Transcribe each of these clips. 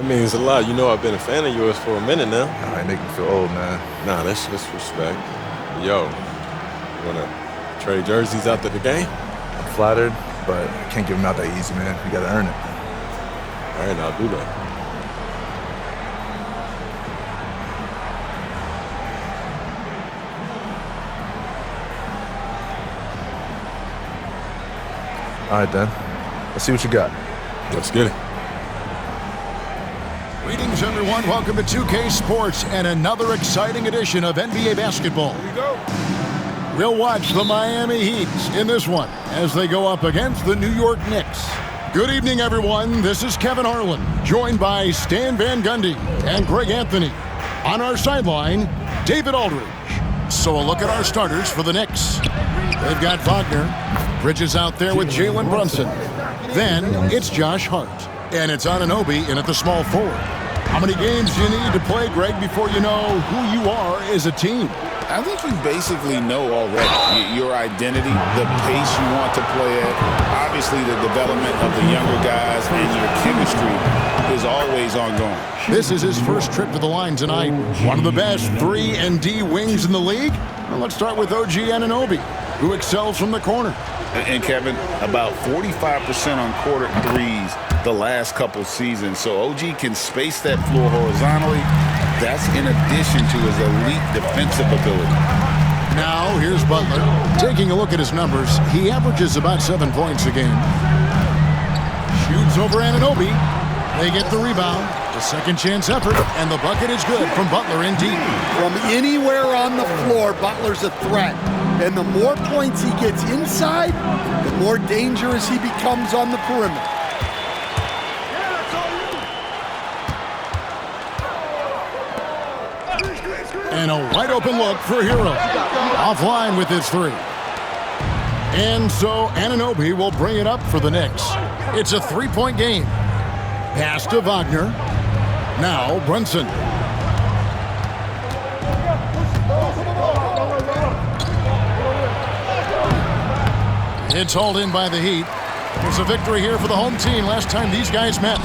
That means a lot. You know I've been a fan of yours for a minute now. Nah, they make me feel old, man. Nah, that's disrespect. Yo, you wanna trade jerseys after the game? I'm flattered, but I can't give them out that easy, man. You gotta earn it. All right, I'll do that. All right, then. Let's see what you got. Let's get it. Greetings, everyone. Welcome to 2K Sports and another exciting edition of NBA basketball. Here we go. We'll watch the Miami Heat in this one as they go up against the New York Knicks. Good evening, everyone. This is Kevin Harlan, joined by Stan Van Gundy and Greg Anthony. On our sideline, David Aldridge. So a look at our starters for the Knicks. They've got Wagner. Bridges out there with Jalen Brunson. Then it's Josh Hart. And it's Anunoby in at the small forward. How many games do you need to play, Greg, before you know who you are as a team? I think you basically know already your identity, the pace you want to play at. Obviously, the development of the younger guys and your chemistry is always ongoing. This is his first trip to the line tonight. One of the best 3-and-D wings in the league. Well, let's start with OG Anunoby, who excels from the corner. And Kevin, about 45% on quarter threes the last couple seasons. So OG can space that floor horizontally. That's in addition to his elite defensive ability. Now, here's Butler. Taking a look at his numbers, he averages about 7 points a game. Shoots over Anunoby. They get the rebound. A second chance effort, and the bucket is good from Butler in deep. From anywhere on the floor, Butler's a threat. And the more points he gets inside, the more dangerous he becomes on the perimeter. And a wide open look for Hero. Offline with his three. And so Anunoby will bring it up for the Knicks. It's a 3-point game. Pass to Wagner. Now Brunson. It's hauled in by the Heat. It's a victory here for the home team last time these guys met.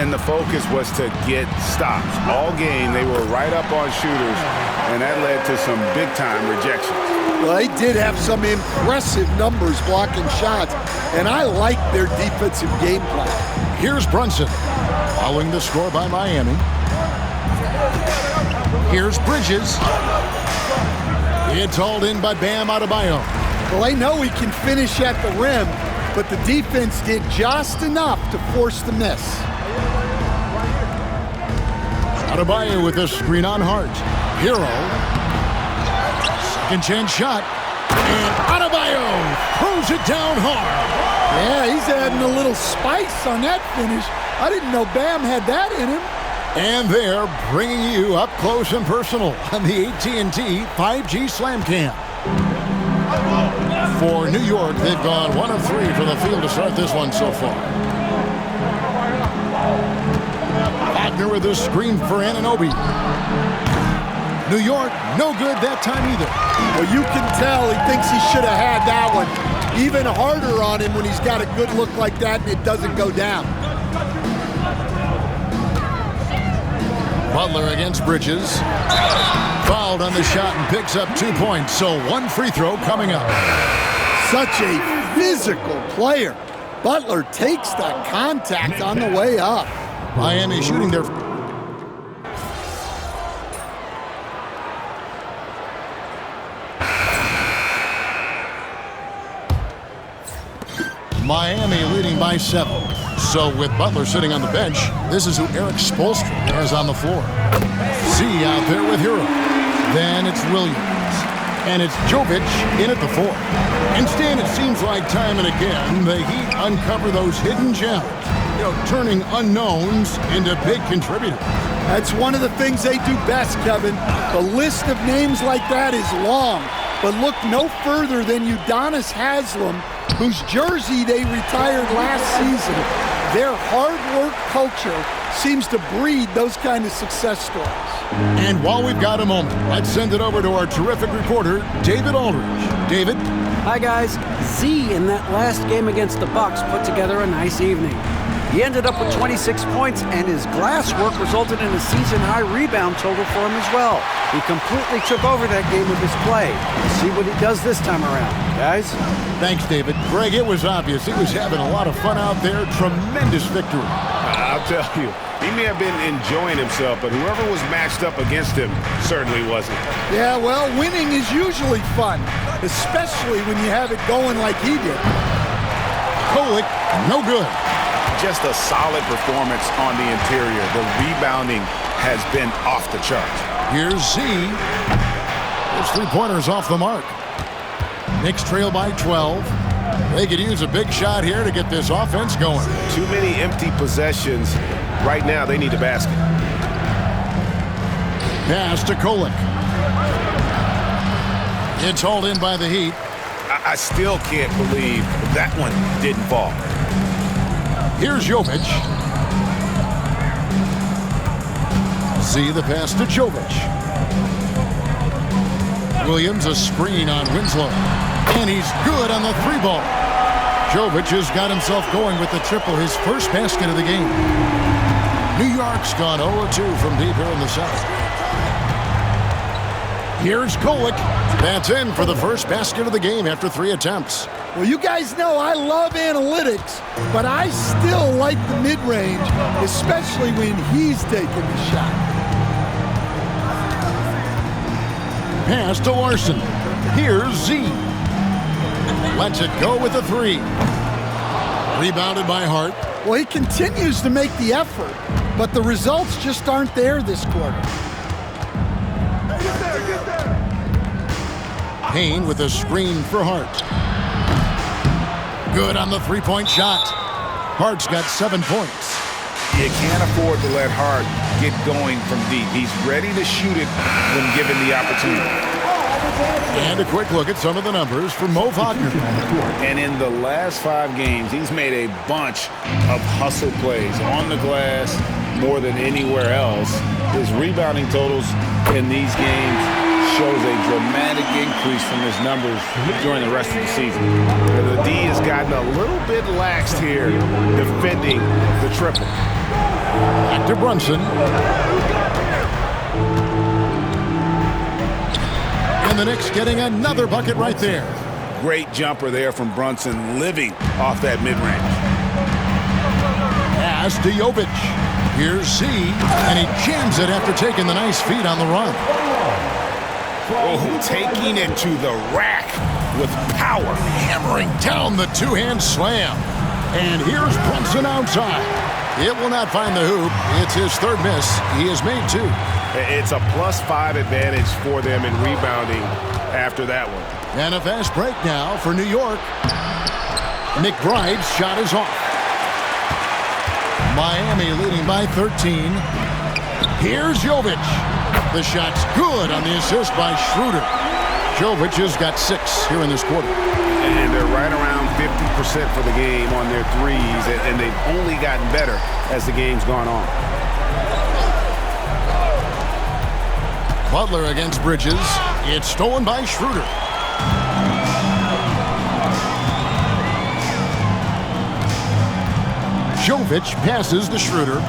And the focus was to get stops. All game, they were right up on shooters, and that led to some big-time rejections. Well, they did have some impressive numbers blocking shots, and I like their defensive game plan. Here's Brunson, following the score by Miami. Here's Bridges. It's hauled in by Bam Adebayo. Well, I know he can finish at the rim, but the defense did just enough to force the miss. Adebayo with a screen on Hart. Hero. Second chance shot. And Adebayo throws it down hard. Yeah, he's adding a little spice on that finish. I didn't know Bam had that in him. And they're bringing you up close and personal on the AT&T 5G Slam Cam. For New York, they've gone 1 of 3 for the field to start this one so far. Wagner with a screen for Anunoby. New York, no good that time either. Well, you can tell he thinks he should have had that one. Even harder on him when he's got a good look like that and it doesn't go down. Butler against Bridges. Fouled on the shot and picks up 2 points, so 1 free throw coming up. Such a physical player. Butler takes the contact on the way up. Miami shooting their... Miami leading by 7. So with Butler sitting on the bench, this is who Eric Spoelstra has on the floor. Z out there with Hero. Then it's Williams. And it's Jovic in at the 4. And Stan, it seems like time and again, the Heat uncover those hidden gems. You know, turning unknowns into big contributors. That's one of the things they do best, Kevin. The list of names like that is long. But look no further than Udonis Haslem, whose jersey they retired last season. Their hard work culture seems to breed those kind of success stories. And while we've got a moment, let's send it over to our terrific reporter, David Aldridge. David? Hi, guys. Z in that last game against the Bucks put together a nice evening. He ended up with 26 points, and his glass work resulted in a season-high rebound total for him as well. He completely took over that game with his play. Let's see what he does this time around, guys. Thanks, David. Greg, it was obvious he was having a lot of fun out there. Tremendous victory. I'll tell you, he may have been enjoying himself, but whoever was matched up against him certainly wasn't. Yeah, well, winning is usually fun, especially when you have it going like he did. Kolek, no good. Just a solid performance on the interior. The rebounding has been off the charts. Here's Z. His three-pointers off the mark. Knicks trail by 12. They could use a big shot here to get this offense going. Too many empty possessions. Right now, they need a basket. Pass to Kolek. It's hauled in by the Heat. I still can't believe that one didn't fall. Here's Jovic. Z the pass to Jovic. Williams a screen on Winslow. And he's good on the three ball. Jovic has got himself going with the triple, his first basket of the game. New York's gone 0-2 from deep here in the South. Here's Kolek. That's in for the first basket of the game after 3 attempts. Well, you guys know I love analytics, but I still like the mid-range, especially when he's taking the shot. Pass to Larson. Here's Z. Lets it go with a 3. Rebounded by Hart. Well, he continues to make the effort, but the results just aren't there this quarter. Payne with a screen for Hart. Good on the three-point shot. Hart's got 7 points. You can't afford to let Hart get going from deep. He's ready to shoot it when given the opportunity. And a quick look at some of the numbers for Mo Wagner. And in the last 5 games, he's made a bunch of hustle plays on the glass more than anywhere else. His rebounding totals in these games shows a dramatic increase from his numbers during the rest of the season. The D has gotten a little bit laxed here defending the triple. Back to Brunson. And the Knicks getting another bucket right there. Great jumper there from Brunson, living off that mid-range. Pass to Jovic. Here's Z, and he jams it after taking the nice feed on the run. Oh, taking it to the rack with power. Hammering down the two-hand slam. And here's Brunson outside. It will not find the hoop. It's his third miss. He has made 2. It's a +5 advantage for them in rebounding after that one. And a fast break now for New York. McBride's shot is off. Miami leading by 13. Here's Jovic. The shot's good on the assist by Schroeder. Jovic has got 6 here in this quarter. And they're right around 50% for the game on their threes, and they've only gotten better as the game's gone on. Butler against Bridges. It's stolen by Schroeder. Jovic passes to Schroeder.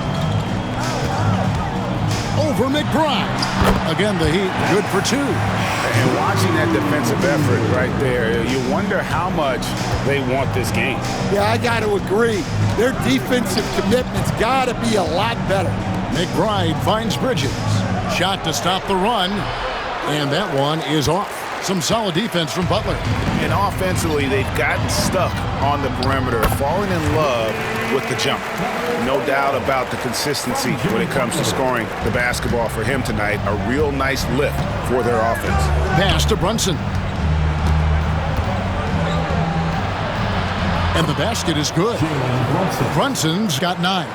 Over McBride. Again, the Heat good for 2. And watching that defensive effort right there, you wonder how much they want this game. Yeah, I got to agree. Their defensive commitment's got to be a lot better. McBride finds Bridges. Shot to stop the run. And that one is off. Some solid defense from Butler. And offensively, they've gotten stuck on the perimeter, falling in love with the jump. No doubt about the consistency when it comes to scoring the basketball for him tonight. A real nice lift for their offense. Pass to Brunson. And the basket is good. Brunson's got 9.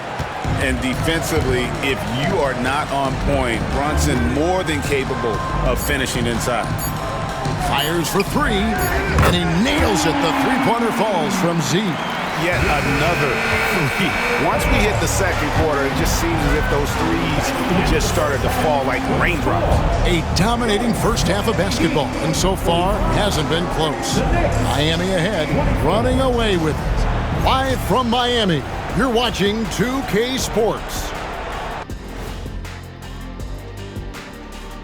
And defensively, if you are not on point, Brunson more than capable of finishing inside. Fires for 3, and he nails it. The three-pointer falls from Z. Yet another 3. Once we hit the second quarter, it just seems as if those threes just started to fall like raindrops. A dominating first half of basketball, and so far hasn't been close. Miami ahead, running away with it. Live from Miami, You're watching 2K Sports.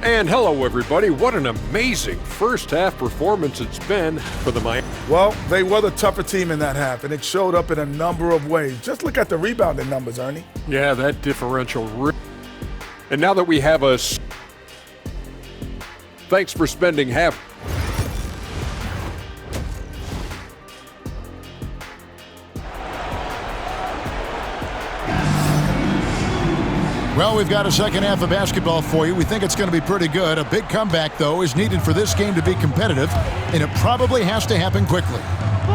And hello, everybody. What an amazing first-half performance it's been for the Miami. Well, they were the tougher team in that half, and it showed up in a number of ways. Just look at the rebounding numbers, Ernie. Yeah, that differential. And now that we have us, thanks for spending half. Well, we've got a second half of basketball for you. We think it's going to be pretty good. A big comeback, though, is needed for this game to be competitive, and it probably has to happen quickly.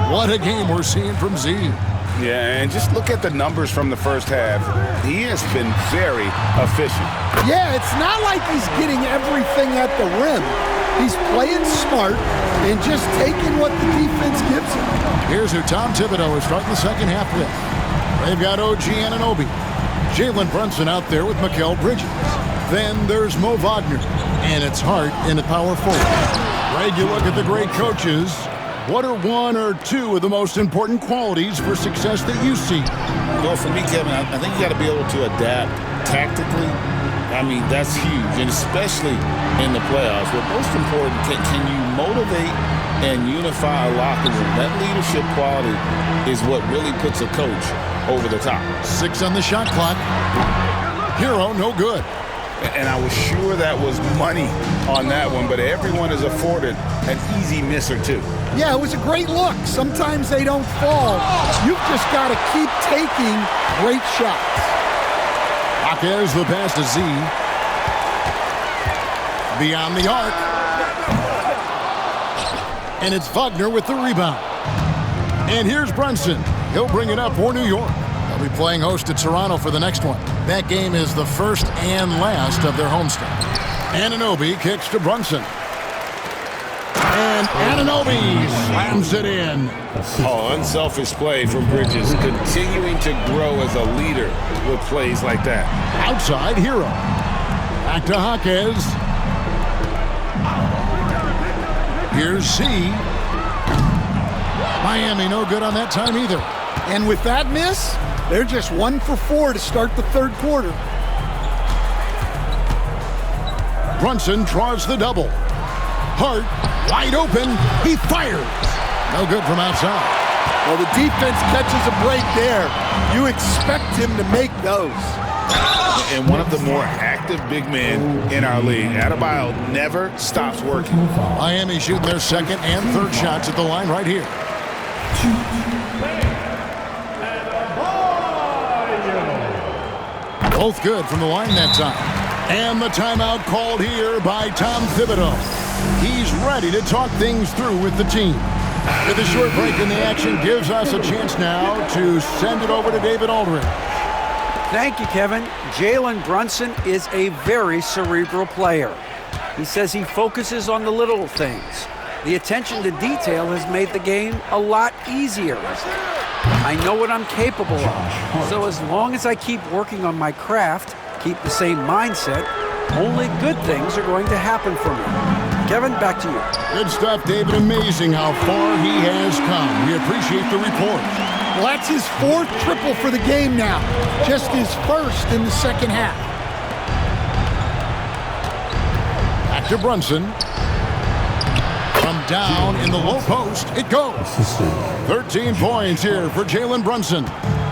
What a game we're seeing from Z. Yeah, and just look at the numbers from the first half. He has been very efficient. Yeah, it's not like he's getting everything at the rim. He's playing smart and just taking what the defense gives him. Here's who Tom Thibodeau is starting the second half with. They've got OG Anunoby. Jalen Brunson out there with Mikal Bridges. Then there's Mo Wagner. And it's Hart in the power forward. Greg, you look at the great coaches. What are one or two of the most important qualities for success that you see? Well, for me, Kevin, I think you got to be able to adapt tactically. I mean, that's huge, and especially in the playoffs. But most important, can you motivate and unify a locker room? That leadership quality is what really puts a coach over the top. 6 on the shot clock. Hero, no good. And I was sure that was money on that one, but everyone is afforded an easy miss or two. Yeah, it was a great look. Sometimes they don't fall. You've just got to keep taking great shots. Jaquez the pass to Z. Beyond the arc. And it's Wagner with the rebound. And here's Brunson. He'll bring it up for New York. They'll be playing host to Toronto for the next one. That game is the first and last of their homestand. Anunoby kicks to Brunson. And Anunoby slams it in. Oh, unselfish play from Bridges, continuing to grow as a leader with plays like that. Outside, Hero. Back to Jaquez. Here's Z. Miami no good on that time either. And with that miss, they're just 1 for 4 to start the third quarter. Brunson draws the double. Hart, wide open, he fires. No good from outside. Well, the defense catches a break there. You expect him to make those. And one of the more active big men in our league. Adebayo never stops working. Miami shooting their second and third shots at the line right here. Both good from the line that time. And the timeout called here by Tom Thibodeau. He's ready to talk things through with the team. With a short break in the action gives us a chance now to send it over to David Aldridge. Thank you, Kevin. Jalen Brunson is a very cerebral player. He says he focuses on the little things. The attention to detail has made the game a lot easier. I know what I'm capable of. So as long as I keep working on my craft, keep the same mindset, only good things are going to happen for me. Kevin, back to you. Good stuff, David. Amazing how far he has come. We appreciate the report. Well, that's his 4th triple for the game now. Just his 1st in the second half. Back to Brunson. From down in the low post, it goes. 13 points here for Jalen Brunson.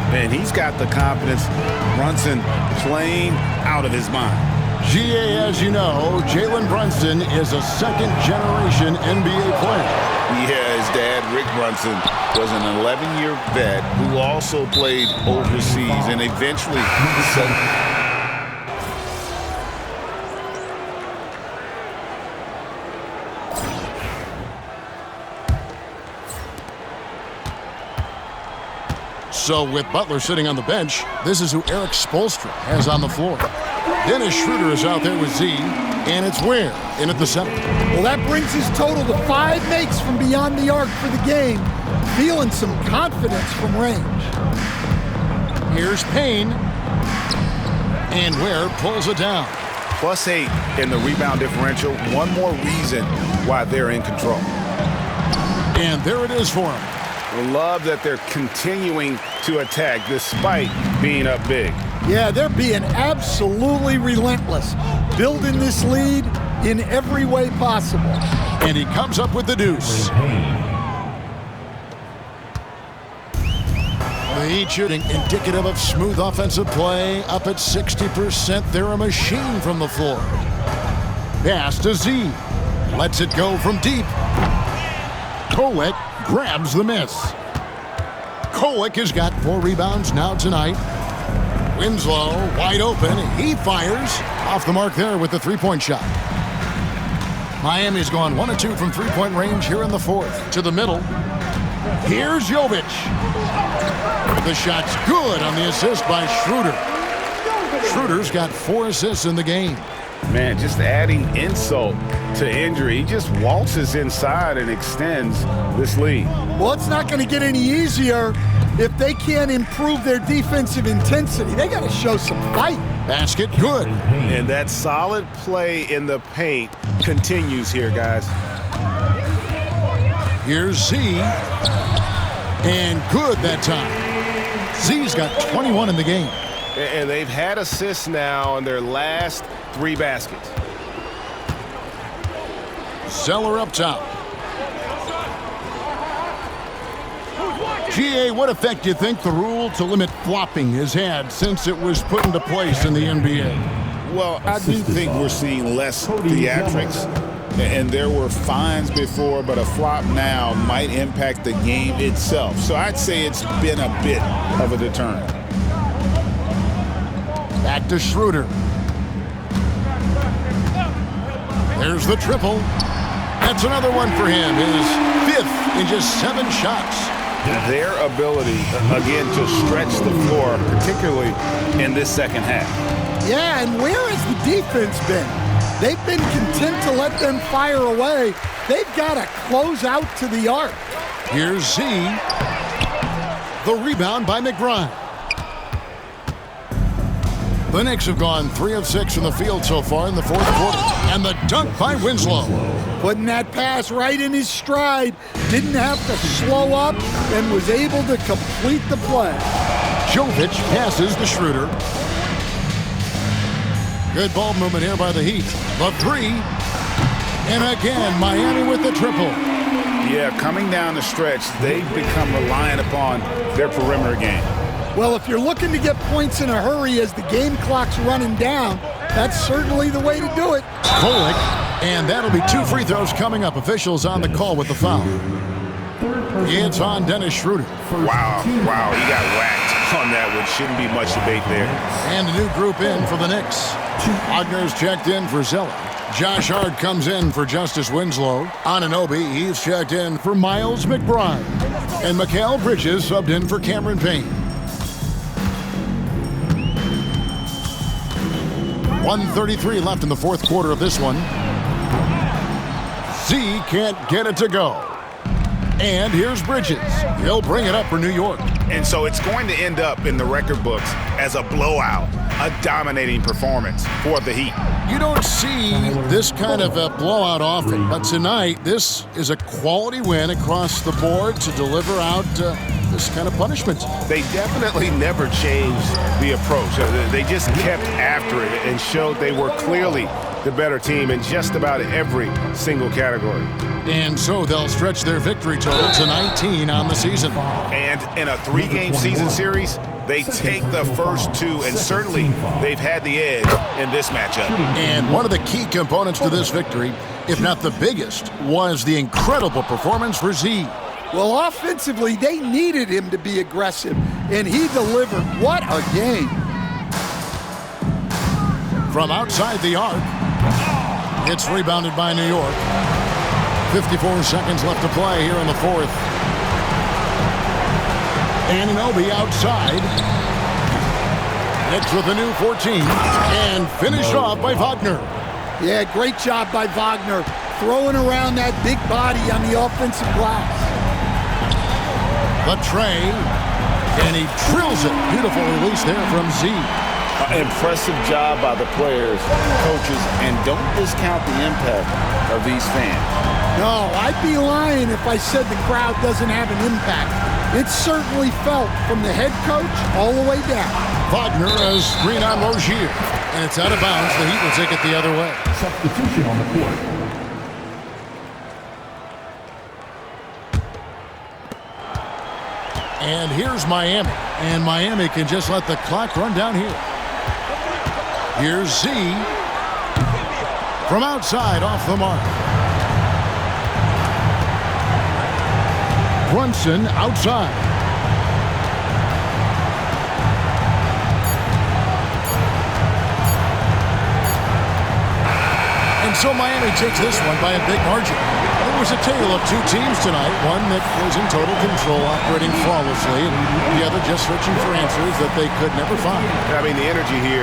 Man, he's got the confidence. Brunson playing out of his mind. GA, as you know, Jalen Brunson is a second-generation NBA player. Yeah, his dad, Rick Brunson, was an 11-year vet who also played overseas and eventually So with Butler sitting on the bench, this is who Eric Spoelstra has on the floor. Dennis Schroeder is out there with Z, and it's Ware in at the center. Well, that brings his total to 5 makes from beyond the arc for the game. Feeling some confidence from range. Here's Payne, and Ware pulls it down. +8 in the rebound differential. One more reason why they're in control. And there it is for him. Love that they're continuing to attack despite being up big. Yeah, they're being absolutely relentless, building this lead in every way possible. And he comes up with the deuce. The Heat shooting indicative of smooth offensive play, up at 60%. They're a machine from the floor. Pass to Z. Lets it go from deep. Kolek grabs the miss. Kolek has got 4 rebounds now tonight. Winslow wide open. He fires off the mark there with the three-point shot. Miami's gone 1 of 2 from three-point range here in the fourth. To the middle. Here's Jovic. The shot's good on the assist by Schroeder. Schroeder's got 4 assists in the game. Man, just adding insult to injury. He just waltzes inside and extends this lead. Well, it's not going to get any easier if they can't improve their defensive intensity. They got to show some fight. Basket good. And that solid play in the paint continues here, guys. Here's Z. And good that time. Z's got 21 in the game. And they've had assists now in their last 3 baskets. Zeller up top. GA, what effect do you think the rule to limit flopping has had since it was put into place in the NBA? Well, I do think we're seeing less theatrics. And there were fines before, but a flop now might impact the game itself. So I'd say it's been a bit of a deterrent. Back to Schroeder. There's the triple. That's another one for him. His 5th in just 7 shots. Their ability, again, to stretch the floor, particularly in this second half. Yeah, and where has the defense been? They've been content to let them fire away. They've got to close out to the arc. Here's Z. The rebound by McBride. The Knicks have gone 3 of 6 from the field so far in the fourth quarter. And the dunk by Winslow. Putting that pass right in his stride. Didn't have to slow up and was able to complete the play. Jovic passes to Schroeder. Good ball movement here by the Heat. The 3. And again, Miami with the triple. Yeah, coming down the stretch, they've become reliant upon their perimeter game. Well, if you're looking to get points in a hurry as the game clock's running down, that's certainly the way to do it. Kolek, and that'll be 2 free throws coming up. Officials on the call with the foul. It's on Dennis Schroeder. Wow, he got whacked on that one. Shouldn't be much debate there. And a new group in for the Knicks. Wagner's checked in for Zeller. Josh Hart comes in for Justice Winslow. Anunoby, he's checked in for Miles McBride. And Mikal Bridges subbed in for Cameron Payne. 1:33 left in the fourth quarter of this one. Z can't get it to go. And here's Bridges. He'll bring it up for New York. And so it's going to end up in the record books as a blowout, a dominating performance for the Heat. You don't see this kind of a blowout often, but tonight this is a quality win across the board to deliver out this kind of punishment. They definitely never changed the approach. They just kept after it and showed they were clearly the better team in just about every single category. And so they'll stretch their victory total to 19 on the season. And in a 3-game season series, they take the first 2, and certainly they've had the edge in this matchup. And one of the key components to this victory, if not the biggest, was the incredible performance for Z. Well, offensively, they needed him to be aggressive, and he delivered. What a game. From outside the arc, it's rebounded by New York. 54 seconds left to play here in the fourth. Anunoby outside. Knicks with a new 14. And finished off by Wagner. Yeah, great job by Wagner. Throwing around that big body on the offensive glass. The tray. And he drills it. Beautiful release there from Z. Impressive job by the players, coaches, and don't discount the impact of these fans. No, I'd be lying if I said the crowd doesn't have an impact. It's certainly felt from the head coach all the way down. Wagner has screen on Rozier, and it's out of bounds. The Heat will take it the other way. Substitution on the court. And here's Miami. And Miami can just let the clock run down here. Here's Z. From outside, off the mark. Brunson outside. And so Miami takes this one by a big margin. It was a tale of two teams tonight, one that was in total control, operating flawlessly, and the other just searching for answers that they could never find. I mean, the energy here